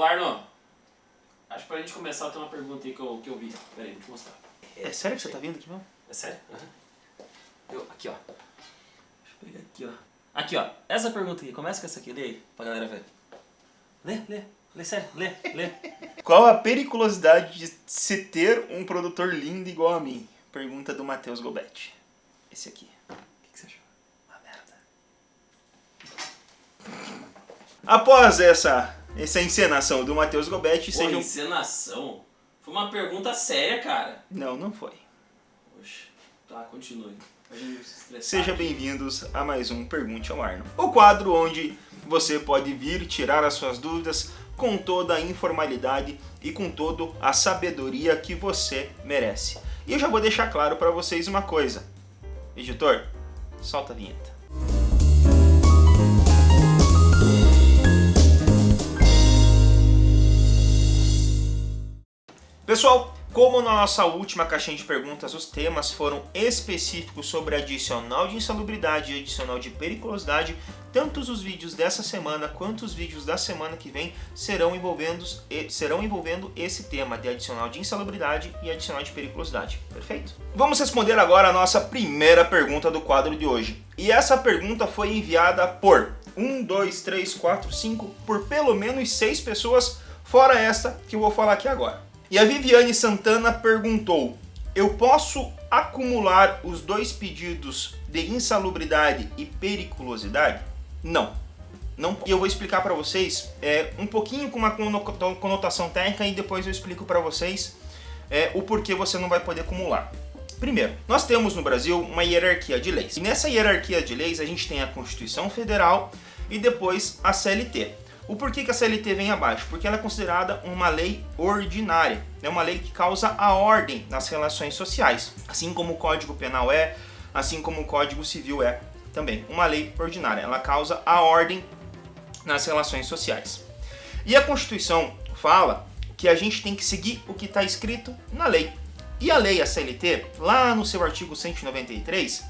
Ô Arno, acho que pra gente começar tem uma pergunta aí que eu vi. Pera aí, vou te mostrar. É sério que você tá vindo aqui mesmo? É sério? Aqui, ó. Deixa eu pegar aqui, ó. Aqui, ó. Essa pergunta aqui. Começa com essa aqui. Lê aí, pra galera ver. Lê, sério. Lê. Qual a periculosidade de se ter um produtor lindo igual a mim? Pergunta do Matheus Gobetti. Esse aqui. O que você achou? Uma merda. Após essa encenação do Matheus Gobetti... Pô, encenação? Foi uma pergunta séria, cara. Não foi. Oxe. Tá, continue. Sejam bem-vindos a mais um Pergunte ao Arno. O quadro onde você pode vir tirar as suas dúvidas com toda a informalidade e com toda a sabedoria que você merece. E eu já vou deixar claro para vocês uma coisa. Editor, solta a vinheta. Pessoal, como na nossa última caixinha de perguntas os temas foram específicos sobre adicional de insalubridade e adicional de periculosidade, tanto os vídeos dessa semana quanto os vídeos da semana que vem serão envolvendo esse tema de adicional de insalubridade e adicional de periculosidade. Perfeito? Vamos responder agora a nossa primeira pergunta do quadro de hoje. E essa pergunta foi enviada por 1, 2, 3, 4, 5, por pelo menos 6 pessoas, fora essa que eu vou falar aqui agora. E a Viviane Santana perguntou: eu posso acumular os dois pedidos de insalubridade e periculosidade? Não. E eu vou explicar para vocês um pouquinho com uma conotação técnica e depois eu explico para vocês o porquê você não vai poder acumular. Primeiro, nós temos no Brasil uma hierarquia de leis. E nessa hierarquia de leis a gente tem a Constituição Federal e depois a CLT. O porquê que a CLT vem abaixo? Porque ela é considerada uma lei ordinária, é uma lei que causa a ordem nas relações sociais, assim como o Código Penal assim como o Código Civil é também, uma lei ordinária, ela causa a ordem nas relações sociais. E a Constituição fala que a gente tem que seguir o que está escrito na lei. E a lei, a CLT, lá no seu artigo 193,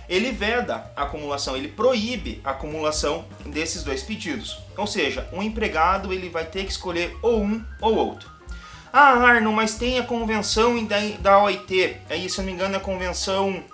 ele veda a acumulação, ele proíbe a acumulação desses dois pedidos. Ou seja, um empregado ele vai ter que escolher ou um ou outro. Ah, Arno, mas tem a convenção da OIT, se eu não me engano é a convenção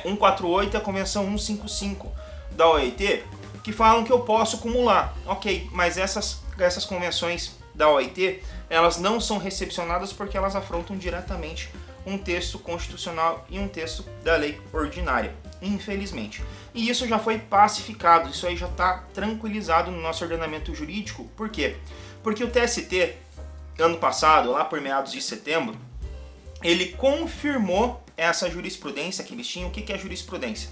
148 e a convenção 155 da OIT, que falam que eu posso acumular. Ok, mas essas convenções da OIT, elas não são recepcionadas porque elas afrontam diretamente um texto constitucional e um texto da lei ordinária, infelizmente. E isso já foi pacificado, isso aí já está tranquilizado no nosso ordenamento jurídico. Por quê? Porque o TST, ano passado, lá por meados de setembro, ele confirmou essa jurisprudência que eles tinham. O que é a jurisprudência?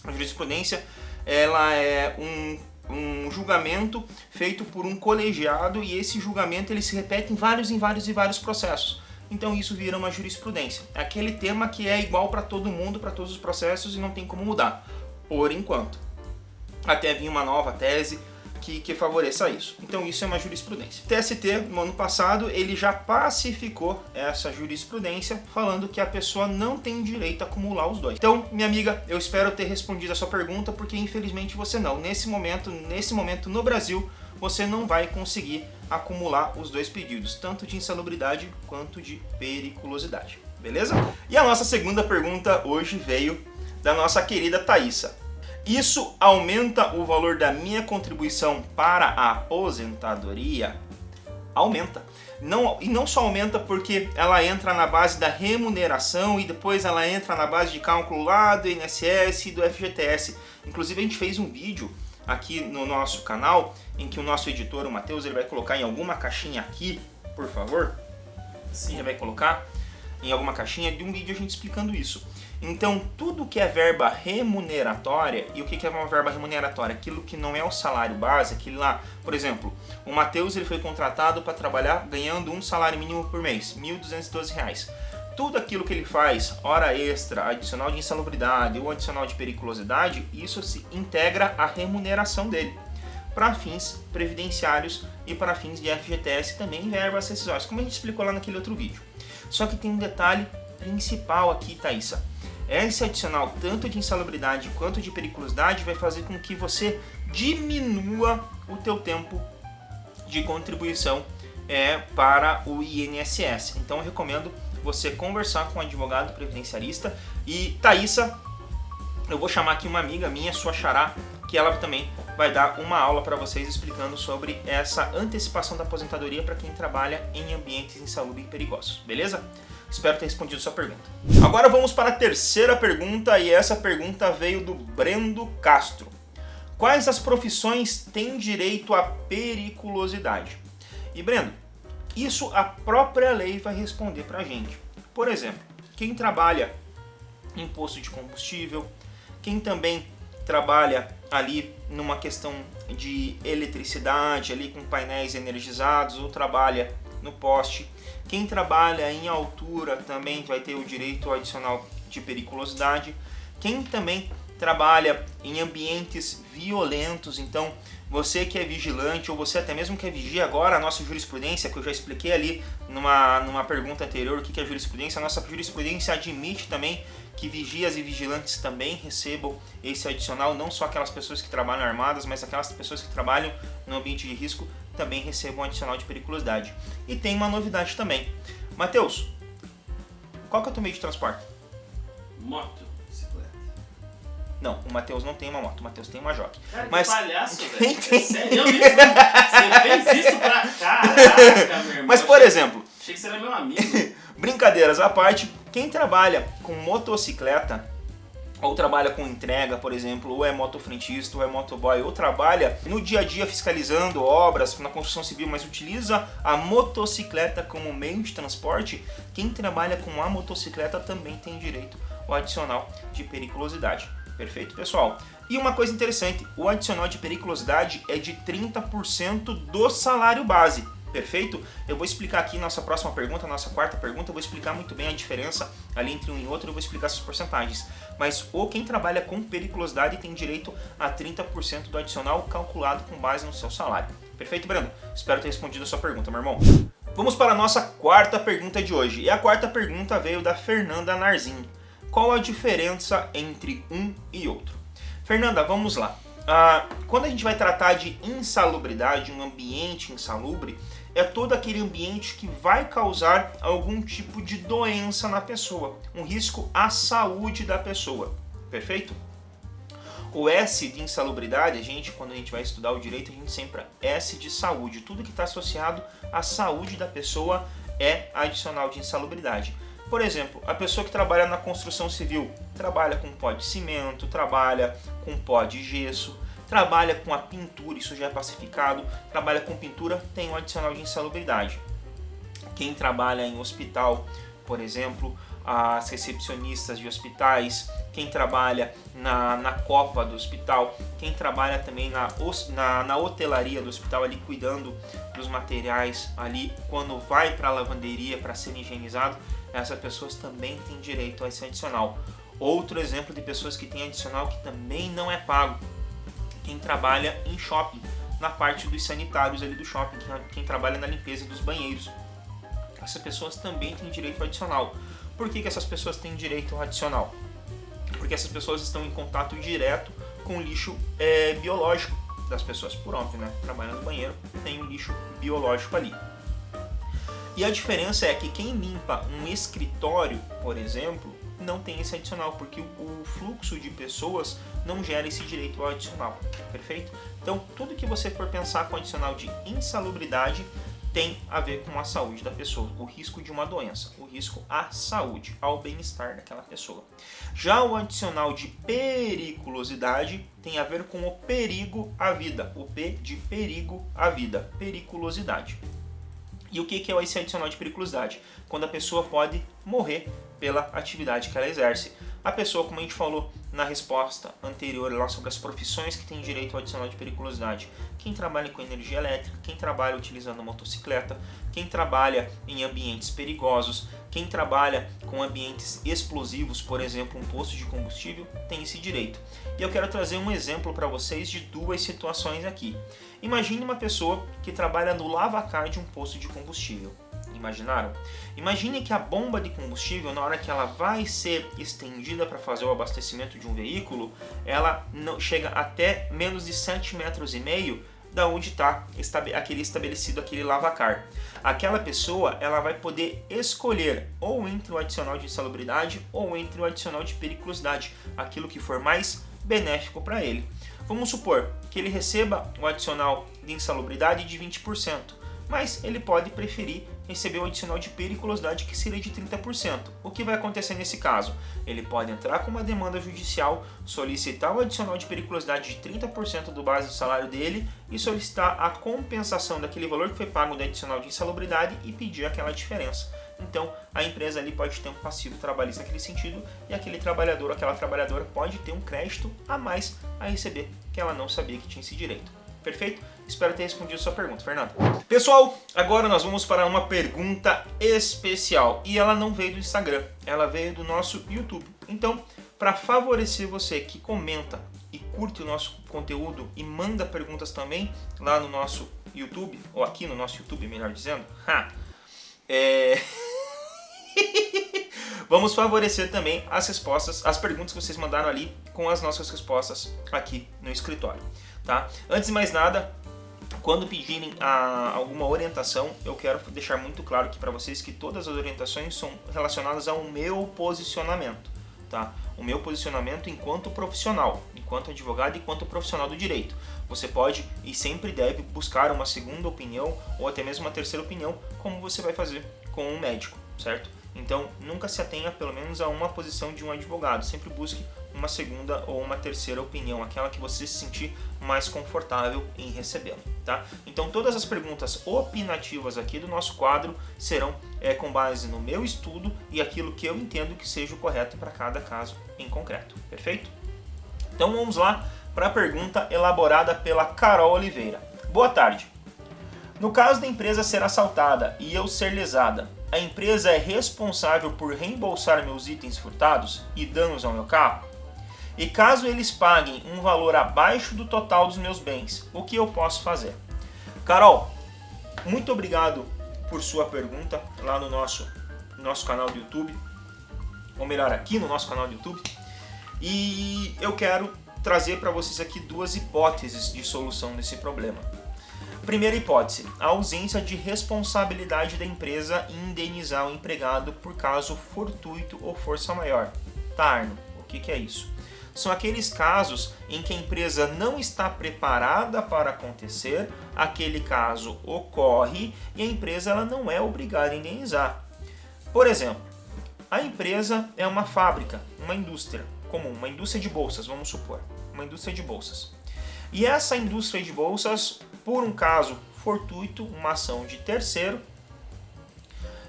A jurisprudência ela é um julgamento feito por um colegiado e esse julgamento ele se repete em vários processos. Então isso vira uma jurisprudência. É aquele tema que é igual para todo mundo, para todos os processos e não tem como mudar, por enquanto. Até vir uma nova tese que favoreça isso. Então isso é uma jurisprudência. O TST, no ano passado, ele já pacificou essa jurisprudência, falando que a pessoa não tem direito a acumular os dois. Então, minha amiga, eu espero ter respondido a sua pergunta, porque infelizmente você não. Nesse momento no Brasil, você não vai conseguir acumular os dois pedidos, tanto de insalubridade quanto de periculosidade. Beleza? E a nossa segunda pergunta hoje veio da nossa querida Thaísa. Isso aumenta o valor da minha contribuição para a aposentadoria? Aumenta. E não só aumenta porque ela entra na base da remuneração e depois ela entra na base de cálculo lá do INSS e do FGTS. Inclusive a gente fez um vídeo aqui no nosso canal em que o nosso editor, o Matheus, ele vai colocar em alguma caixinha aqui, por favor. Sim, ele vai colocar em alguma caixinha de um vídeo a gente explicando isso. Então, tudo que é verba remuneratória, e o que é uma verba remuneratória? Aquilo que não é o salário base, aquilo lá, por exemplo, o Matheus ele foi contratado para trabalhar ganhando um salário mínimo por mês, R$ 1.212. Tudo aquilo que ele faz, hora extra, adicional de insalubridade ou adicional de periculosidade, isso se integra à remuneração dele, para fins previdenciários e para fins de FGTS também verbas rescisórias, como a gente explicou lá naquele outro vídeo. Só que tem um detalhe principal aqui, Thaísa. Esse adicional, tanto de insalubridade quanto de periculosidade, vai fazer com que você diminua o teu tempo de contribuição para o INSS. Então eu recomendo você conversar com um advogado previdenciarista. E Thaísa, eu vou chamar aqui uma amiga minha, sua xará, que ela também vai dar uma aula para vocês explicando sobre essa antecipação da aposentadoria para quem trabalha em ambientes insalubres e perigosos, beleza? Espero ter respondido sua pergunta. Agora vamos para a terceira pergunta, e essa pergunta veio do Brendo Castro. Quais as profissões têm direito à periculosidade? E Brendo, isso a própria lei vai responder para a gente. Por exemplo, quem trabalha em posto de combustível, quem também trabalha ali numa questão de eletricidade, ali com painéis energizados, ou trabalha no poste, quem trabalha em altura também vai ter o direito adicional de periculosidade, quem também trabalha em ambientes violentos. Então você que é vigilante, ou você até mesmo que é vigia, agora a nossa jurisprudência, que eu já expliquei ali numa pergunta anterior o que é jurisprudência, a nossa jurisprudência admite também que vigias e vigilantes também recebam esse adicional, não só aquelas pessoas que trabalham armadas, mas aquelas pessoas que trabalham no ambiente de risco também recebam adicional de periculosidade. E tem uma novidade também. Matheus, qual que é o teu meio de transporte? Moto, bicicleta. Não, o Matheus não tem uma moto, o Matheus tem uma jockey. Cara, Mas que palhaço, quem velho. tem... É sério isso, mano? Você fez isso pra... Caraca, meu irmão. Mas, por exemplo... Achei que você era meu amigo. Brincadeiras à parte, quem trabalha com motocicleta, ou trabalha com entrega, por exemplo, ou é motofrentista, ou é motoboy, ou trabalha no dia a dia fiscalizando obras na construção civil, mas utiliza a motocicleta como meio de transporte, quem trabalha com a motocicleta também tem direito ao adicional de periculosidade. Perfeito, pessoal? E uma coisa interessante, o adicional de periculosidade é de 30% do salário base. Perfeito? Eu vou explicar aqui nossa próxima pergunta, nossa quarta pergunta, eu vou explicar muito bem a diferença ali entre um e outro, eu vou explicar essas porcentagens. Mas quem trabalha com periculosidade tem direito a 30% do adicional calculado com base no seu salário. Perfeito, Breno? Espero ter respondido a sua pergunta, meu irmão. Vamos para a nossa quarta pergunta de hoje. E a quarta pergunta veio da Fernanda Narzin. Qual a diferença entre um e outro? Fernanda, vamos lá. Quando a gente vai tratar de insalubridade, um ambiente insalubre, é todo aquele ambiente que vai causar algum tipo de doença na pessoa, um risco à saúde da pessoa, perfeito? O S de insalubridade, quando a gente vai estudar o direito, a gente sempre S de saúde, tudo que está associado à saúde da pessoa é adicional de insalubridade. Por exemplo, a pessoa que trabalha na construção civil, trabalha com pó de cimento, trabalha com pó de gesso, trabalha com a pintura, isso já é pacificado, trabalha com pintura, tem um adicional de insalubridade. Quem trabalha em hospital, por exemplo, as recepcionistas de hospitais, quem trabalha na copa do hospital, quem trabalha também na hotelaria do hospital, ali cuidando dos materiais, ali quando vai para a lavanderia para ser higienizado, essas pessoas também têm direito a esse adicional. Outro exemplo de pessoas que têm adicional que também não é pago, quem trabalha em shopping, na parte dos sanitários ali do shopping, quem trabalha na limpeza dos banheiros. Essas pessoas também têm direito adicional. Por que essas pessoas têm direito adicional? Porque essas pessoas estão em contato direto com o lixo biológico das pessoas, por óbvio, né? Trabalhando no banheiro, tem um lixo biológico ali. E a diferença é que quem limpa um escritório, por exemplo, não tem esse adicional, porque o fluxo de pessoas não gera esse direito ao adicional, perfeito? Então, tudo que você for pensar com adicional de insalubridade tem a ver com a saúde da pessoa, o risco de uma doença, o risco à saúde, ao bem-estar daquela pessoa. Já o adicional de periculosidade tem a ver com o perigo à vida, o P de perigo à vida, periculosidade. E o que é esse adicional de periculosidade? Quando a pessoa pode morrer pela atividade que ela exerce. A pessoa, como a gente falou na resposta anterior lá sobre as profissões que têm direito ao adicional de periculosidade, quem trabalha com energia elétrica, quem trabalha utilizando motocicleta, quem trabalha em ambientes perigosos, quem trabalha com ambientes explosivos, por exemplo, um posto de combustível, tem esse direito. E eu quero trazer um exemplo para vocês de duas situações aqui. Imagine uma pessoa que trabalha no lavacar de um posto de combustível. Imaginaram? Imagine que a bomba de combustível, na hora que ela vai ser estendida para fazer o abastecimento de um veículo, ela não chega até menos de 7,5 metros da onde está aquele estabelecido, aquele lavacar. Aquela pessoa, ela vai poder escolher ou entre o adicional de insalubridade ou entre o adicional de periculosidade, aquilo que for mais benéfico para ele. Vamos supor que ele receba o adicional de insalubridade de 20%, mas ele pode preferir receber o adicional de periculosidade, que seria de 30%. O que vai acontecer nesse caso? Ele pode entrar com uma demanda judicial, solicitar o adicional de periculosidade de 30% do base do salário dele e solicitar a compensação daquele valor que foi pago no adicional de insalubridade e pedir aquela diferença. Então, a empresa ali pode ter um passivo trabalhista naquele sentido e aquele trabalhador, aquela trabalhadora pode ter um crédito a mais a receber que ela não sabia que tinha esse direito. Perfeito? Espero ter respondido a sua pergunta, Fernando. Pessoal, agora nós vamos para uma pergunta especial e ela não veio do Instagram, ela veio do nosso YouTube. Então, para favorecer você que comenta e curte o nosso conteúdo e manda perguntas também lá no nosso YouTube, ou aqui no nosso YouTube, melhor dizendo, vamos favorecer também as respostas, as perguntas que vocês mandaram ali com as nossas respostas aqui no escritório, tá? Antes de mais nada, quando pedirem alguma orientação, eu quero deixar muito claro aqui para vocês que todas as orientações são relacionadas ao meu posicionamento, tá? O meu posicionamento enquanto profissional, enquanto advogado e enquanto profissional do direito. Você pode e sempre deve buscar uma segunda opinião ou até mesmo uma terceira opinião, como você vai fazer com um médico, certo? Então, nunca se atenha pelo menos a uma posição de um advogado, sempre busque uma segunda ou uma terceira opinião, aquela que você se sentir mais confortável em recebê-la, tá? Então, todas as perguntas opinativas aqui do nosso quadro serão com base no meu estudo e aquilo que eu entendo que seja o correto para cada caso em concreto, perfeito? Então, vamos lá para a pergunta elaborada pela Carol Oliveira. Boa tarde. No caso da empresa ser assaltada e eu ser lesada, a empresa é responsável por reembolsar meus itens furtados e danos ao meu carro? E caso eles paguem um valor abaixo do total dos meus bens, o que eu posso fazer? Carol, muito obrigado por sua pergunta lá no nosso canal do YouTube, ou melhor, aqui no nosso canal do YouTube. E eu quero trazer para vocês aqui duas hipóteses de solução desse problema. Primeira hipótese, a ausência de responsabilidade da empresa em indenizar o empregado por caso fortuito ou força maior. Tá, Arno, o que é isso? São aqueles casos em que a empresa não está preparada para acontecer, aquele caso ocorre e a empresa ela não é obrigada a indenizar. Por exemplo, a empresa é uma fábrica, uma indústria comum, uma indústria de bolsas, vamos supor, uma indústria de bolsas. E essa indústria de bolsas, por um caso fortuito, uma ação de terceiro,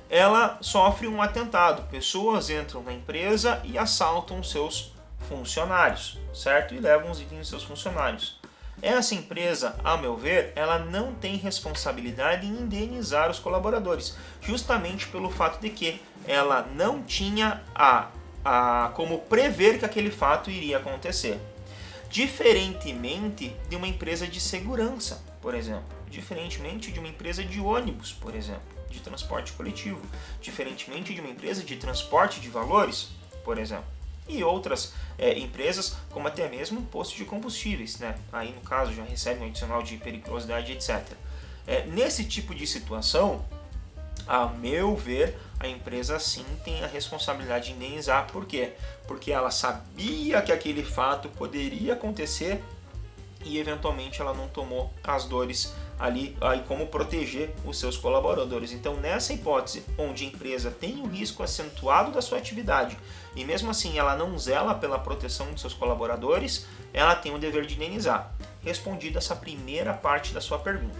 ela sofre um atentado. Pessoas entram na empresa e assaltam seus funcionários, certo? E levam os itens dos seus funcionários. Essa empresa, a meu ver, ela não tem responsabilidade em indenizar os colaboradores, justamente pelo fato de que ela não tinha como prever que aquele fato iria acontecer. Diferentemente de uma empresa de segurança, por exemplo, diferentemente de uma empresa de ônibus, por exemplo, de transporte coletivo, diferentemente de uma empresa de transporte de valores, por exemplo, e outras empresas, como até mesmo posto de combustíveis, né? Aí no caso já recebe um adicional de periculosidade, etc. Nesse tipo de situação, a meu ver, a empresa sim tem a responsabilidade de indenizar. Por quê? Porque ela sabia que aquele fato poderia acontecer e eventualmente ela não tomou as dores ali como proteger os seus colaboradores. Então, nessa hipótese onde a empresa tem um risco acentuado da sua atividade e mesmo assim ela não zela pela proteção de seus colaboradores, ela tem o dever de indenizar. Respondida essa primeira parte da sua pergunta.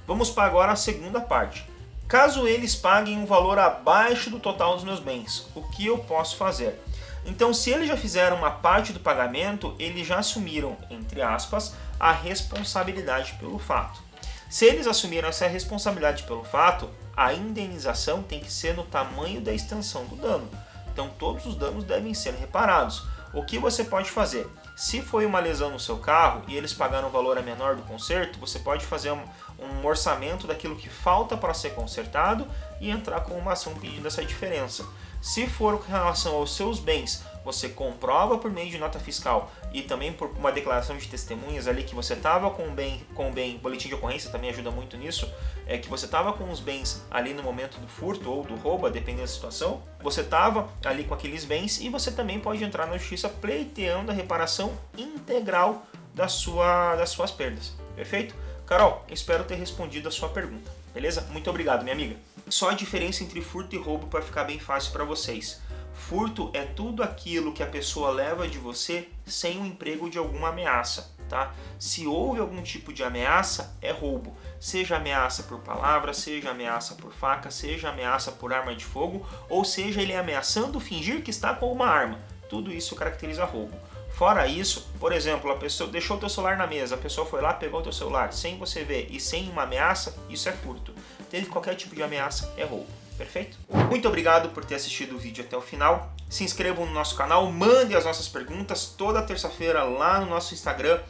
Vamos para agora a segunda parte. Caso eles paguem um valor abaixo do total dos meus bens, o que eu posso fazer? Então, se eles já fizeram uma parte do pagamento, eles já assumiram, entre aspas, a responsabilidade pelo fato. Se eles assumiram essa responsabilidade pelo fato, a indenização tem que ser no tamanho da extensão do dano. Então, todos os danos devem ser reparados. O que você pode fazer? Se foi uma lesão no seu carro e eles pagaram o valor a menor do conserto, você pode fazer um orçamento daquilo que falta para ser consertado e entrar com uma ação pedindo essa diferença. Se for com relação aos seus bens, você comprova por meio de nota fiscal e também por uma declaração de testemunhas ali que você estava com o bem, boletim de ocorrência também ajuda muito nisso, é que você estava com os bens ali no momento do furto ou do roubo, dependendo da situação, você estava ali com aqueles bens e você também pode entrar na justiça pleiteando a reparação integral das suas perdas, perfeito? Carol, espero ter respondido a sua pergunta, beleza? Muito obrigado, minha amiga. Só a diferença entre furto e roubo para ficar bem fácil para vocês. Furto é tudo aquilo que a pessoa leva de você sem o emprego de alguma ameaça, tá? Se houve algum tipo de ameaça, é roubo. Seja ameaça por palavra, seja ameaça por faca, seja ameaça por arma de fogo, ou seja ele ameaçando fingir que está com uma arma. Tudo isso caracteriza roubo. Fora isso, por exemplo, a pessoa deixou o teu celular na mesa, a pessoa foi lá, pegou o teu celular sem você ver e sem uma ameaça, isso é furto. Teve qualquer tipo de ameaça, é roubo. Perfeito? Muito obrigado por ter assistido o vídeo até o final. Se inscrevam no nosso canal, mandem as nossas perguntas toda terça-feira lá no nosso Instagram,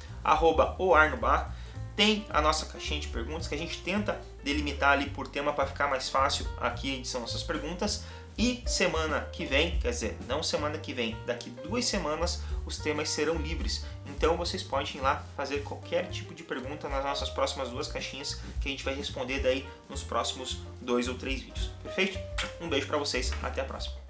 @oarnobar. Tem a nossa caixinha de perguntas que a gente tenta delimitar ali por tema para ficar mais fácil aqui a edição das nossas perguntas. E semana que vem, quer dizer, não semana que vem, daqui 2 semanas os temas serão livres. Então vocês podem ir lá fazer qualquer tipo de pergunta nas nossas próximas 2 caixinhas que a gente vai responder daí nos próximos 2 ou 3 vídeos. Perfeito? Um beijo para vocês, até a próxima.